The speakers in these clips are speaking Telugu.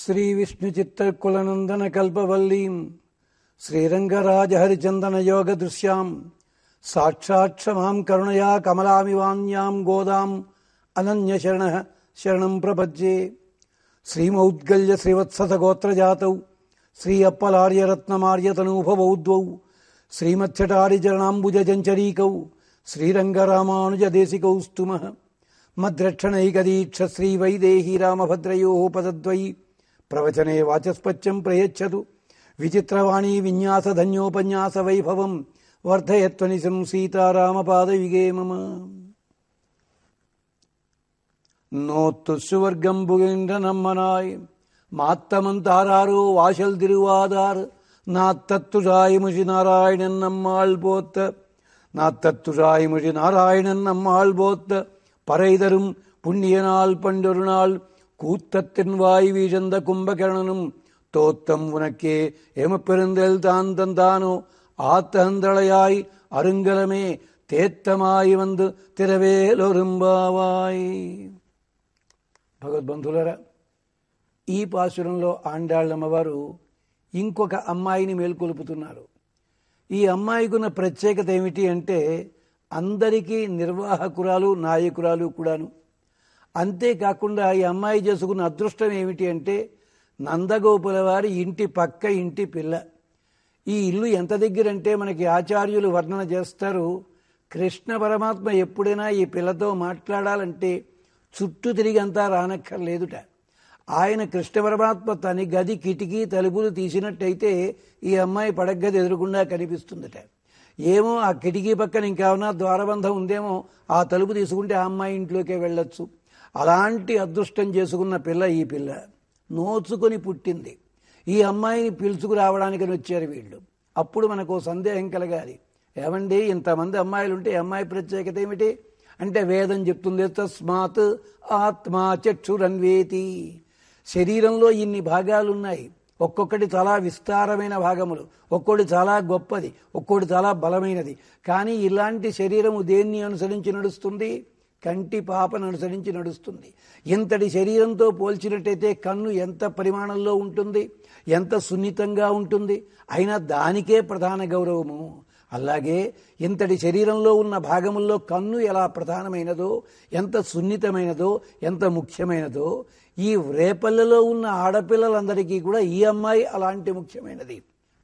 శ్రీ విష్ణు చిత్తకులనందన కల్పవల్లీం శ్రీరంగరాజహరిచందన యోగ దృశ్యాం సాక్షాక్షమాం కరుణయా కమలామివాన్యాం గోదాం అనన్య శరణం ప్రపద్యే. శ్రీమౌద్గల్య శ్రీవత్సత గోత్రజాతౌ శ్రీ అప్పలార్యరత్నమార్యతనూభవౌద్వౌ శ్రీమత్సటారిచరణాంబుజంచరీకౌ శ్రీరంగరామానుజదేశికౌ స్తుమః. మద్రక్షణైకదీక్ష శ్రీవైదేహీ రామభద్రయో పదద్వయి ప్రవచనే వాచస్పత్యం ప్రయచ్చతు. విచిత్రవాణీ విన్యాసధన్యోపన్యాస వైభవం వర్ధయత్వనిశం సీతారామపాదయుగే మమ. நோத்து சுவர்கம்புகின்ற நம்மனாய் மாத்தமன் தாராரோ வாசல் திருவாதார் நாத்தத்துழாய்முஷி நாராயணன் நம்மாள் போத்த நாத்தத்துழாய்முஷி நாராயணன் நம்மாள் போத்த பறைதரும் புண்ணிய நாள் பண்டொரு நாள் கூத்தத்தின் வாய் வீழந்த கும்பகர்ணனும் தோத்தம் உனக்கே எமப்பெருந்தல் தான் தந்தானோ ஆத்தந்தளையாய் அருங்கலமே తేత్తమాయి వందు తిరవేలొరుంబావాయ్. భగవద్బంధులరా, ఈ పాసురంలో ఆండాళ్ళమ్మవారు ఇంకొక అమ్మాయిని మేల్కొలుపుతున్నారు. ఈ అమ్మాయికున్న ప్రత్యేకత ఏమిటి అంటే అందరికీ నిర్వాహకురాలు, నాయకురాలు కూడాను. అంతేకాకుండా ఈ అమ్మాయి చేసుకున్న అదృష్టం ఏమిటి అంటే నందగోపుల వారి ఇంటి పక్క ఇంటి పిల్ల. ఈ ఇల్లు ఎంత దగ్గరంటే మనకి ఆచార్యులు వర్ణన చేస్తారు. కృష్ణ పరమాత్మ ఎప్పుడైనా ఈ పిల్లతో మాట్లాడాలంటే చుట్టూ తిరిగి అంతా రానక్కర్లేదుట. ఆయన కృష్ణ పరమాత్మ తన గది కిటికీ తలుపులు తీసినట్టయితే ఈ అమ్మాయి పడగది ఎదురుకుండా కనిపిస్తుందట. ఏమో ఆ కిటికీ పక్కన ఇంకేమన్నా ద్వారబంధం ఉందేమో, ఆ తలుపు తీసుకుంటే ఆ అమ్మాయి ఇంట్లోకే వెళ్ళొచ్చు. అలాంటి అదృష్టం చేసుకున్న పిల్ల ఈ పిల్ల. నోచుకొని పుట్టింది. ఈ అమ్మాయిని పిలుచుకురావడానికని వచ్చారు వీళ్ళు. అప్పుడు మనకు సందేహం కలగాలి. ఏమండి, ఇంతమంది అమ్మాయిలుంటే అమ్మాయి ప్రత్యేకత ఏమిటి అంటే వేదం చెప్తుంది, తస్మాత్ ఆత్మా చక్షురన్వేతి. శరీరంలో ఇన్ని భాగాలున్నాయి. ఒక్కొక్కటి చాలా విస్తారమైన భాగములు, ఒక్కొక్కటి చాలా గొప్పది, ఒక్కొక్కటి చాలా బలమైనది. కానీ ఇలాంటి శరీరము దేన్ని అనుసరించి నడుస్తుంది? కంటి పాపను అనుసరించి నడుస్తుంది. ఇంతటి శరీరంతో పోల్చినట్టయితే కన్ను ఎంత పరిమాణంలో ఉంటుంది, ఎంత సున్నితంగా ఉంటుంది. అయినా దానికే ప్రధాన గౌరవము. అలాగే ఇంతటి శరీరంలో ఉన్న భాగముల్లో కన్ను ఎలా ప్రధానమైనదో, ఎంత సున్నితమైనదో, ఎంత ముఖ్యమైనదో, ఈ రేపల్లెలో ఉన్న ఆడపిల్లలందరికీ కూడా ఈ అమ్మాయి అలాంటి ముఖ్యమైనది.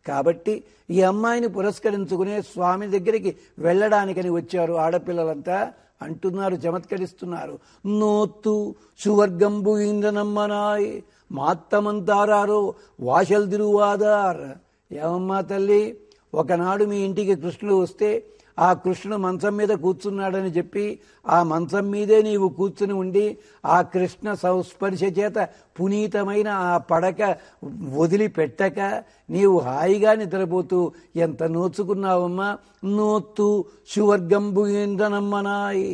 కాబట్టి ఈ అమ్మాయిని పురస్కరించుకునే స్వామి దగ్గరికి వెళ్ళడానికని వచ్చారు ఆడపిల్లలంతా. అంటున్నారు, చమత్కరిస్తున్నారు. నోత్తు సువర్గంబు ఇంద్రనమ్మనాయ్ మాత్తమంతారారో వాశల్ తిరువాదార్. ఏమమ్మా తల్లి, ఒకనాడు మీ ఇంటికి కృష్ణుడు వస్తే ఆ కృష్ణుడు మంచం మీద కూర్చున్నాడని చెప్పి ఆ మంచం మీదే నీవు కూర్చుని ఉండి ఆ కృష్ణ సంస్పర్శ చేత పునీతమైన ఆ పడక వదిలిపెట్టక నీవు హాయిగా నిద్రపోతూ ఎంత నోచుకున్నావమ్మా. నోత్తు సువర్గంబు ఇంద్రనమ్మనాయ్.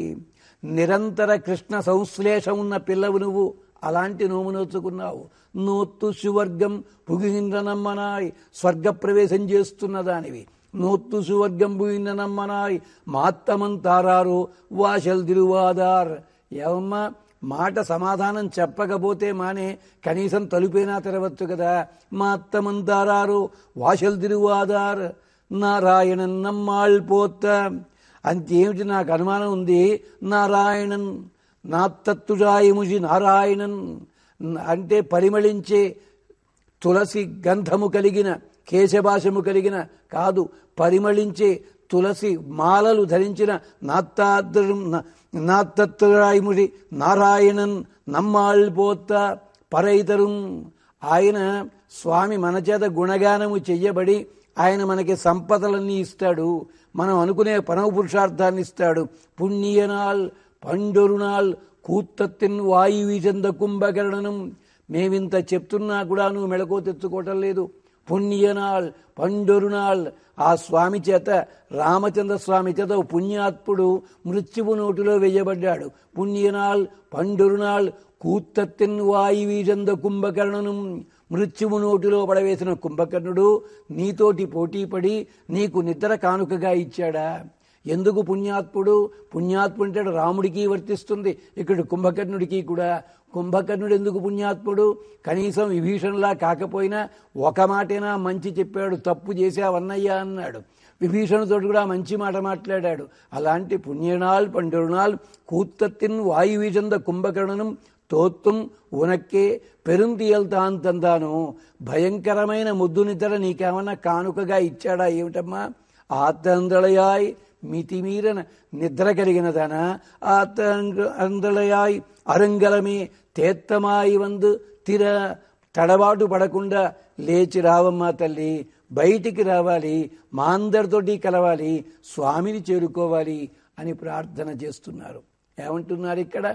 నిరంతర కృష్ణ సంశ్లేషం ఉన్న పిల్లవు నువ్వు. అలాంటి నోము నోచుకున్నావు. నోత్తు సువర్గం పుగింద్రనమ్మనాయ్. స్వర్గప్రవేశం చేస్తున్న దానివి. నోత్తు సువర్గం పుగింద్రనమ్మనాయ్ మాత్తమంతారారో వాశల్ తిరువాదార్. ఏమమ్మా, మాట సమాధానం చెప్పకపోతే మానే కనీసం తలుపైనా తెరవచ్చు కదా. మాత్తమంతారారో వాశల్ తిరువాదార్ నారాయణన్ నమ్మాళ్ పోత్త. అంతేమిటి, నాకు అనుమానం ఉంది. నారాయణన్ నాత్తత్తుజాయముషి నారాయణన్ అంటే పరిమళించే తులసి గంధము కలిగిన, కేశభాషము కలిగిన కాదు, పరిమళించే తులసి మాలలు ధరించిన నాత్తత్తుజాయముషి నారాయణన్ నమ్మాళ్ పోత్త పరైతరుం. ఆయన స్వామి మన చేత గుణగానము చెయ్యబడి ఆయన మనకి సంపదలన్నీ ఇస్తాడు. మనం అనుకునే పరమ పురుషార్థాన్ని ఇస్తాడు. పుణ్యనాల్ పండొరునాల్ కూత్తత్తిన్ వాయు వీచంద కుంభకర్ణనం. మేమింత చెప్తున్నా కూడా నువ్వు మెళకో తెచ్చుకోవటం లేదు. పుణ్యనాళ్ పండొరునాళ్. ఆ స్వామి చేత, రామచంద్ర స్వామి చేత పుణ్యాత్ముడు మృత్యువు నోటిలో వేయబడ్డాడు. పుణ్యనాళ్ పండొరునాళ్ కూత్తత్తిన్ వాయు వీచంద కుంభకర్ణనం. మృత్యువు నోటిలో పడవేసిన కుంభకర్ణుడు నీతోటి పోటీపడి నీకు నిద్ర కానుకగా ఇచ్చాడా? ఎందుకు పుణ్యాత్ముడు? పుణ్యాత్ముడు అంటే రాముడికి వర్తిస్తుంది, ఇక్కడ కుంభకర్ణుడికి కూడా. కుంభకర్ణుడు ఎందుకు పుణ్యాత్ముడు? కనీసం విభీషణులా కాకపోయినా ఒక మాటైనా మంచి చెప్పాడు. తప్పు చేశావన్నయ్యా అన్నాడు. విభీషణుతో కూడా మంచి మాట మాట్లాడాడు. అలాంటి పుణ్యనాల్ పండునాల్ కూత్తత్తిన్ వాయువీజంద కుంభకర్ణనం తోత్తుం ఉనక్కే పెరుంతియల్ తాంతందాను. భయంకరమైన ముద్దు నిద్ర నీకేమన్నా కానుకగా ఇచ్చాడా ఏమిటమ్మా? ఆత్తందళయాయ్ మితిమీరన నిద్ర కలిగినదన ఆత్తందళయాయ్ అరంగలమే తేత్తమాయి వందు తిర తడబాటు పడకుండా లేచి రావమ్మా తల్లి, బయటికి రావాలి, మా అందరితోటి కలవాలి, స్వామిని చేరుకోవాలి అని ప్రార్థన చేస్తున్నారు. ఏమంటున్నారు ఇక్కడ?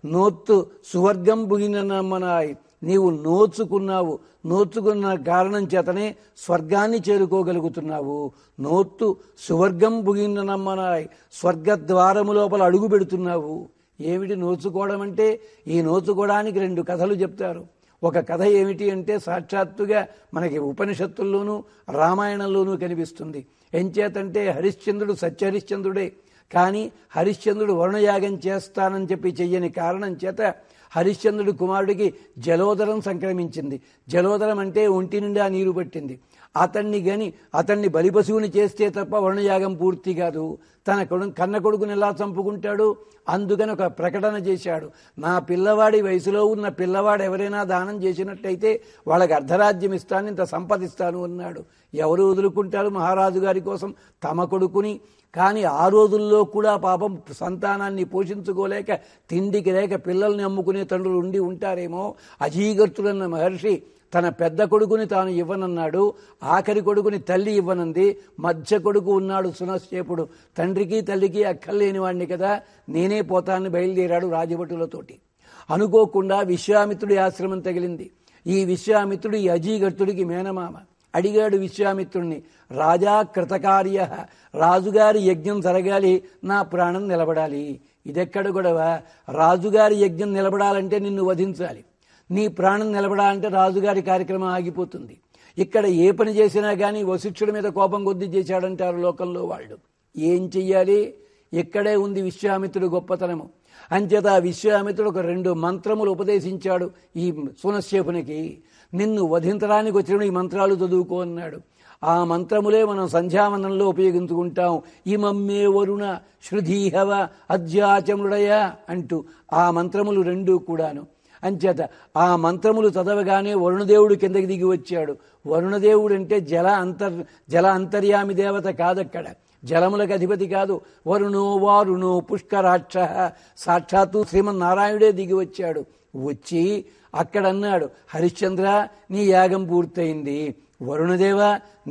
నోత్తు సువర్గం పుగినమ్మనాయ్. నీవు నోచుకున్నావు, నోచుకున్న కారణం చేతనే స్వర్గాన్ని చేరుకోగలుగుతున్నావు. నోత్తు సువర్గం పుగినమ్మనాయ్. స్వర్గద్వారము లోపల అడుగు పెడుతున్నావు. ఏమిటి నోచుకోవడం అంటే? ఈ నోచుకోవడానికి 2 కథలు చెప్తారు. ఒక కథ ఏమిటి అంటే సాక్షాత్తుగా మనకి ఉపనిషత్తుల్లోనూ రామాయణంలోనూ కనిపిస్తుంది. ఎంచేతంటే హరిశ్చంద్రుడు సత్యహరిశ్చంద్రుడే. కానీ హరిశ్చంద్రుడు వరుణయాగం చేస్తానని చెప్పి చెయ్యని కారణం చేత హరిశ్చంద్రుడి కుమారుడికి జలోదరం సంక్రమించింది. జలోదరం అంటే ఒంటి నిండా నీరు పట్టింది. అతన్ని బలిపశువుని చేస్తే తప్ప వరుణయాగం పూర్తి కాదు. తన కన్న కొడుకుని ఎలా చంపుకుంటాడు? అందుకని ఒక ప్రకటన చేశాడు. నా పిల్లవాడి వయసులో ఉన్న పిల్లవాడు ఎవరైనా దానం చేసినట్టయితే వాళ్ళకి అర్ధరాజ్యం ఇస్తాను, ఇంత సంపదిస్తాను అన్నాడు. ఎవరు వదులుకుంటారు మహారాజు గారి కోసం తమ కొడుకుని? కానీ ఆ రోజుల్లో కూడా పాపం సంతానాన్ని పోషించుకోలేక తిండికి లేక పిల్లల్ని అమ్ముకునే తండ్రులు ఉండి ఉంటారేమో. అజీగర్తుడన్న మహర్షి తన పెద్ద కొడుకుని తాను ఇవ్వనన్నాడు. ఆఖరి కొడుకుని తల్లి ఇవ్వనంది. మధ్య కొడుకు ఉన్నాడు సునశ్చేపుడు. తండ్రికి తల్లికి అక్కర్లేని వాడిని కదా, నేనే పోతాన్ని బయలుదేరాడు రాజభటులతోటి. అనుకోకుండా విశ్వామిత్రుడి ఆశ్రమం తగిలింది. ఈ విశ్వామిత్రుడు ఈ అజీగర్తుడికి మేనమామ. అడిగాడు విశ్వామిత్రుడిని, రాజా కృతకార్య, రాజుగారి యజ్ఞం జరగాలి, నా ప్రాణం నిలబడాలి. ఇదెక్కడ గొడవ? రాజుగారి యజ్ఞం నిలబడాలంటే నిన్ను వధించాలి, నీ ప్రాణం నిలబడాలంటే రాజుగారి కార్యక్రమం ఆగిపోతుంది. ఇక్కడ ఏ పని చేసినా కానీ వశిష్ఠుడి మీద కోపం కొద్ది చేశాడంటారు లోకంలో వాళ్ళు. ఏం చెయ్యాలి? ఇక్కడే ఉంది విశ్వామిత్రుడు గొప్పతనము. అంచేత ఆ విశ్వామిత్రుడు ఒక 2 మంత్రములు ఉపదేశించాడు ఈ సునశ్చేపునికి. నిన్ను వధించడానికి వచ్చిన ఈ మంత్రాలు చదువుకో అన్నాడు. ఆ మంత్రములే మనం సంధ్యావనంలో ఉపయోగించుకుంటాం. ఇమమ్మే వరుణ శృధీహవ అధ్యాచముడయ అంటూ ఆ మంత్రములు 2 కూడాను. అంచేత ఆ మంత్రములు చదవగానే వరుణదేవుడు కిందకి దిగి వచ్చాడు. వరుణదేవుడు అంటే జల అంతర్యామి దేవత కాదక్కడ, జలములకు అధిపతి కాదు. వరుణో వారుణో పుష్కరాక్ష, సాక్షాత్తు శ్రీమన్నారాయణుడే దిగి వచ్చాడు. వచ్చి అక్కడ అన్నాడు, హరిశ్చంద్ర నీ యాగం పూర్తయింది. వరుణదేవ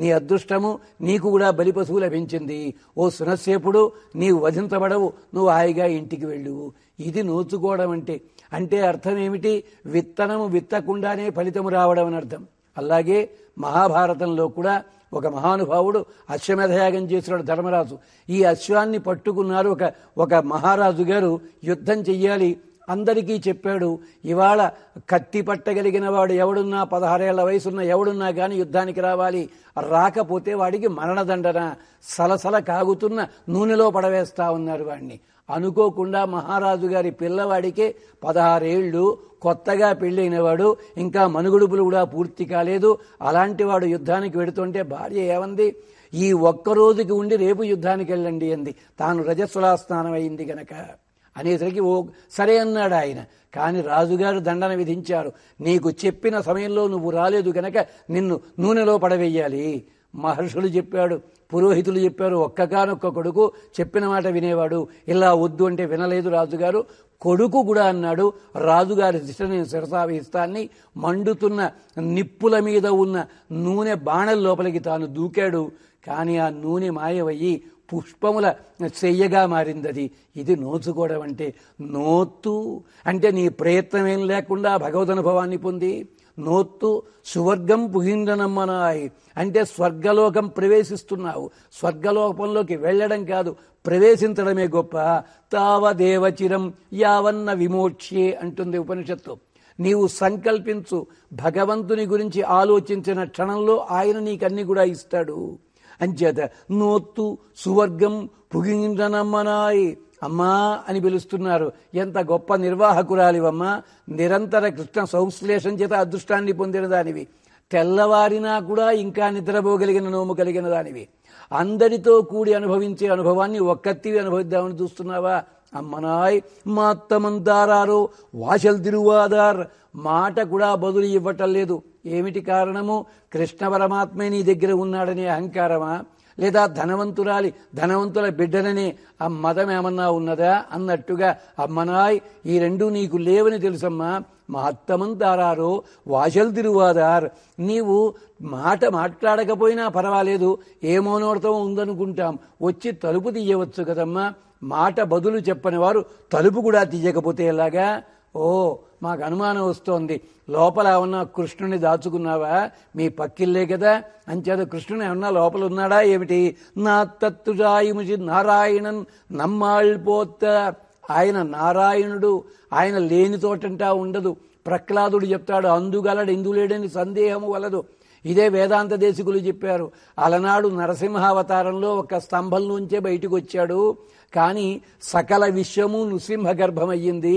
నీ అదృష్టము, నీకు కూడా బలిపశువు లభించింది. ఓ సునశ్చేపుడు, నీవు వధించబడవు, నువ్వు హాయిగా ఇంటికి వెళ్ళు. ఇది నోచుకోవడం అంటే అర్థం ఏమిటి? విత్తనము విత్తకుండానే ఫలితము రావడం అని అర్థం. అలాగే మహాభారతంలో కూడా ఒక మహానుభావుడు అశ్వమేధయాగం చేసినాడు ధర్మరాజు. ఈ అశ్వాన్ని పట్టుకున్నారు. ఒక మహారాజు గారు యుద్ధం చెయ్యాలి అందరికీ చెప్పాడు. ఇవాళ కత్తి పట్టగలిగిన వాడు ఎవడున్నా, 16 ఏళ్ల వయసున్న ఎవడున్నా కానీ యుద్ధానికి రావాలి. రాకపోతే వాడికి మరణదండన, సలసల కాగుతున్న నూనెలో పడవేస్తా ఉన్నారు వాడిని. అనుకోకుండా మహారాజు గారి పిల్లవాడికే 16 ఏళ్ళు, కొత్తగా పెళ్ళైనవాడు, ఇంకా మనుగుడుపులు కూడా పూర్తి కాలేదు. అలాంటి వాడు యుద్ధానికి వెడుతుంటే భార్య ఏమంది? ఈ ఒక్కరోజుకి ఉండి రేపు యుద్ధానికి వెళ్ళండి అంది. తాను రజస్వలా స్నానం అయింది గనక అనేసరికి సరే అన్నాడు ఆయన. కానీ రాజుగారు దండన విధించారు. నీకు చెప్పిన సమయంలో నువ్వు రాలేదు గనక నిన్ను నూనెలో పడవేయాలి. మహర్షులు చెప్పాడు, పురోహితులు చెప్పారు. ఒక్కగానొక్క కొడుకు, చెప్పిన మాట వినేవాడు. ఇలా వద్దు అంటే వినలేదు రాజుగారు. కొడుకు కూడా అన్నాడు, రాజుగారి దిశ నేను శిరసావహిస్తాన్ని. మండుతున్న నిప్పుల మీద ఉన్న నూనె బాణల లోపలికి తాను దూకాడు. కానీ ఆ నూనె మాయమయ్యి పుష్పముల చెయ్యగా మారింది. ఇది నోచుకోవడం అంటే. నోత్తు అంటే నీ ప్రయత్నం ఏం లేకుండా భగవదనుభవాన్ని పొంది. నోత్తు సువర్గం పుగిందనమ్మనాయ్ అంటే స్వర్గలోకం ప్రవేశిస్తున్నావు. స్వర్గలోకంలోకి వెళ్ళడం కాదు, ప్రవేశించడమే గొప్ప. తావదేవచిరం యావన్న విమోక్ష్యే అంటుంది ఉపనిషత్తు. నీవు సంకల్పించు, భగవంతుని గురించి ఆలోచించిన క్షణంలో ఆయన నీకన్నీ కూడా ఇస్తాడు. అంచేత నోత్తు సువర్గం పుగిందనమ్మనాయ్ అమ్మా అని పిలుస్తున్నారు. ఎంత గొప్ప నిర్వాహకురాలివమ్మా, నిరంతర కృష్ణ సంశ్లేషం చేత అదృష్టాన్ని పొందిన దానివి, తెల్లవారినా కూడా ఇంకా నిద్రపోగలిగిన నోము కలిగిన దానివి, అందరితో కూడి అనుభవించే అనుభవాన్ని ఒక్కత్తివి అనుభవిద్దామని చూస్తున్నావా? అమ్మనాయ్ మాత్తమంతారారో వాశల్ తిరువాదార్, మాట కూడా బదులు ఇవ్వటం లేదు. ఏమిటి కారణము? కృష్ణ పరమాత్మే నీ దగ్గర ఉన్నాడనే అహంకారమా, లేదా ధనవంతుల బిడ్డననే ఆ మతం ఏమన్నా ఉన్నదా అన్నట్టుగా అమ్మనాయ్ ఈ రెండూ నీకు లేవని తెలుసమ్మా. మహత్తమంతారారో వాశల్ తిరువాదార్, నీవు మాట మాట్లాడకపోయినా పర్వాలేదు, ఏమో నోడతం ఉందనుకుంటాం, వచ్చి తలుపు తీయవచ్చు కదమ్మా. మాట బదులు చెప్పని వారు తలుపు కూడా తీయకపోతే ఎలాగా? ఓ మాకు అనుమానం వస్తోంది, లోపల ఏమన్నా కృష్ణుని దాచుకున్నావా? మీ పక్కిల్లే కదా, అంచేత కృష్ణుని ఏమన్నా లోపల ఉన్నాడా ఏమిటి? నా తత్తుజాయిముచి నారాయణన్ నమ్మాళ్ళపోత్త, ఆయన నారాయణుడు, ఆయన లేని తోటంటా ఉండదు. ప్రహ్లాదుడు చెప్తాడు, అందుగలడు ఇందులేడని సందేహము వలదు. ఇదే వేదాంత దేశికులు చెప్పారు. అలనాడు నరసింహావతారంలో ఒక స్తంభం నుంచే బయటకు వచ్చాడు, కానీ సకల విశ్వము నృసింహ గర్భమయ్యింది.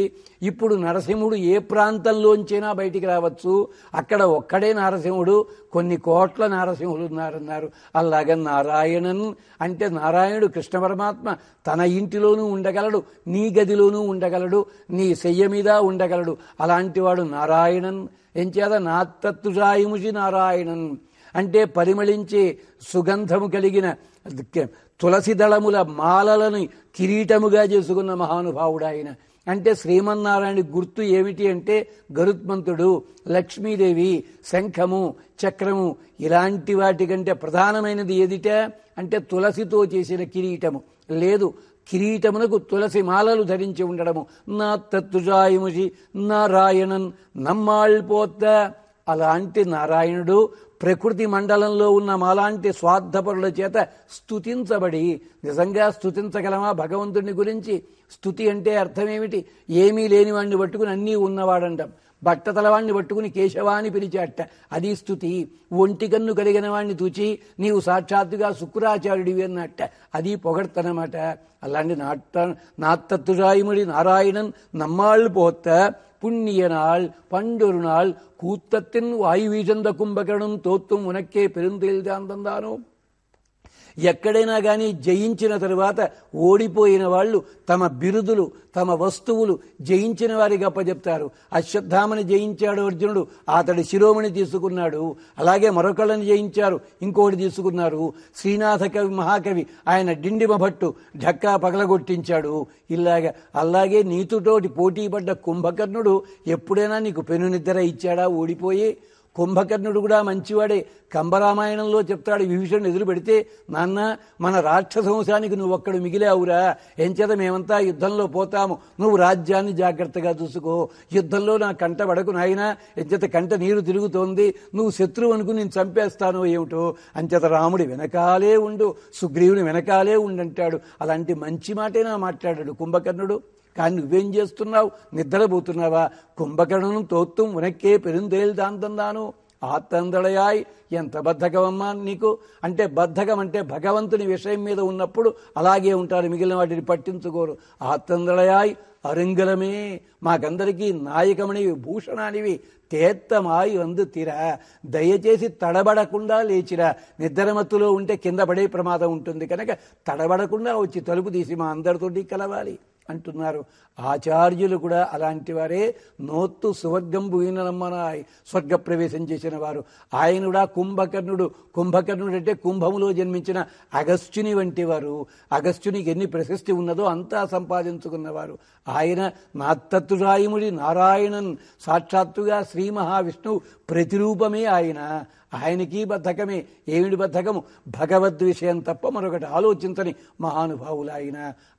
ఇప్పుడు నరసింహుడు ఏ ప్రాంతంలోంచైనా బయటికి రావచ్చు, అక్కడ ఒక్కడే నరసింహుడు, కొన్ని కోట్ల నరసింహులు ఉన్నారన్నారు. అలాగే నారాయణన్ అంటే నారాయణుడు కృష్ణ పరమాత్మ తన ఇంటిలోనూ ఉండగలడు, నీ గదిలోనూ ఉండగలడు, నీ శయ్య మీద ఉండగలడు. అలాంటి వాడు నారాయణన్. ఎంచేత నాత్తత్తుజాయిముచి నారాయణన్ అంటే పరిమళించే సుగంధము కలిగిన తులసి దళముల మాలలను కిరీటముగా చేసుకున్న మహానుభావుడు ఆయన. అంటే శ్రీమన్నారాయణ గుర్తు ఏమిటి అంటే గరుత్మంతుడు, లక్ష్మీదేవి, శంఖము, చక్రము, ఇలాంటి వాటికంటే ప్రధానమైనది ఏదిట అంటే తులసితో చేసిన కిరీటము. లేదు, కిరీటమునకు తులసి మాలలు ధరించి ఉండడము. నా తత్తుజాయిముచి నారాయణన్ నమ్మాళ్ళపోత్త, అలాంటి నారాయణుడు ప్రకృతి మండలంలో ఉన్న మాలాంటి స్వార్థపరుల చేత స్తుతించబడి, నిజంగా స్తుతించగలమా భగవంతుని గురించి? స్తుతి అంటే అర్థమేమిటి? ఏమీ లేని వాడిని పట్టుకుని అన్నీ ఉన్నవాడంటాం, బట్టతలవాణ్ణి పట్టుకుని కేశవాన్ని పిలిచాట, అది స్తుతి. ఒంటికన్ను కలిగిన వాణ్ణి తూచి నీవు సాక్షాత్తుగా శుక్రాచార్యుడివి అన్నట్ట, అది పొగడ్తనమాట. అలాంటి నాత్తత్తుజాయిముడి నారాయణన్ నమ్మాళ్ళు పోత్త புண்ணியனால் பண்டொரு நாள் கூத்தத்தின் வாயுவீசந்த కుంభకరణం తోత్వం ఉనక్కే పెరుంతేల్దాంతందానో. ఎక్కడైనా కానీ జయించిన తరువాత ఓడిపోయిన వాళ్ళు తమ బిరుదులు, తమ వస్తువులు జయించిన వారికి అప్పచెప్తారు. అశ్వత్థామని జయించాడు అర్జునుడు, అతడి శిరోమణి తీసుకున్నాడు. అలాగే మరొకళ్ళని జయించారు, ఇంకోటి తీసుకున్నారు. శ్రీనాథ కవి మహాకవి ఆయన డిండిమ భట్టు ఢక్కా పగలగొట్టించాడు. అలాగే నీతుతోటి పోటీ పడ్డ కుంభకర్ణుడు ఎప్పుడైనా నీకు పెను నిద్ర ఇచ్చాడా ఓడిపోయి? కుంభకర్ణుడు కూడా మంచివాడే. కంబరామాయణంలో చెప్తాడు, విభీషణుడు ఎదురు పెడితే, నాన్న మన రాక్షస వంశానికి నువ్వు ఒక్కడు మిగిలావురా, ఎంచేత మేమంతా యుద్ధంలో పోతాము, నువ్వు రాజ్యాన్ని జాగ్రత్తగా చూసుకో, యుద్ధంలో నా కంట పడకు నాయనా, ఎంచేత కంట నీరు తిరుగుతోంది, నువ్వు శత్రువు అనుకుని నేను చంపేస్తానో ఏమిటో, అంచేత రాముడి వెనకాలే ఉండు, సుగ్రీవుని వెనకాలే ఉండంటాడు. అలాంటి మంచి మాటేనా మాట్లాడాడు కుంభకర్ణుడు. కానీ నువ్వేం చేస్తున్నావు? నిద్రపోతున్నావా? కుంభకర్ణం తోత్తం ఉనక్కే పెరుంతేల్దాంతందాను ఆత్తందళయాయ్. ఎంత బద్ధకమమ్మా నీకు అంటే, బద్ధకం అంటే భగవంతుని విషయం మీద ఉన్నప్పుడు అలాగే ఉంటారు, మిగిలిన వాటిని పట్టించుకోరు. ఆత్తందళయాయ్ అరుంగలమే, మాకందరికీ నాయకమణివి, భూషణానివి, తేత్తమాయి వందు తీరా, దయచేసి తడబడకుండా లేచిరా. నిద్రమత్తులో ఉంటే కింద పడే ప్రమాదం ఉంటుంది కనుక తడబడకుండా వచ్చి తలుపు తీసి మా అందరితోటి కలవాలి అంటున్నారు. ఆచార్యులు కూడా అలాంటి వారే. నోత్తు సువర్గం భూయినమ్మనాయ్, స్వర్గ ప్రవేశం చేసిన వారు. ఆయన కూడా కుంభకర్ణుడు అంటే కుంభములో జన్మించిన అగస్త్యుని వంటి వారు. అగస్త్యునికి ఎన్ని ప్రశస్తి ఉన్నదో అంతా సంపాదించుకున్నవారు. ఆయన నాత్తత్తుజాయిముడి నారాయణన్, సాక్షాత్తుగా శ్రీ మహావిష్ణువు ప్రతిరూపమే ఆయన. ఆయనకి బద్ధకమే. ఏమిటి బద్ధకము? భగవద్విషయం తప్ప మరొకటి ఆలోచించని మహానుభావులు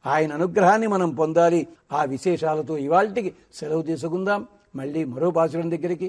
ఆయన అనుగ్రహాన్ని మనం పొందాలి. ఆ విశేషాలతో ఇవాల్టికి సెలవు తీసుకుందాం. మళ్ళీ మరో పాసురం దగ్గరికి.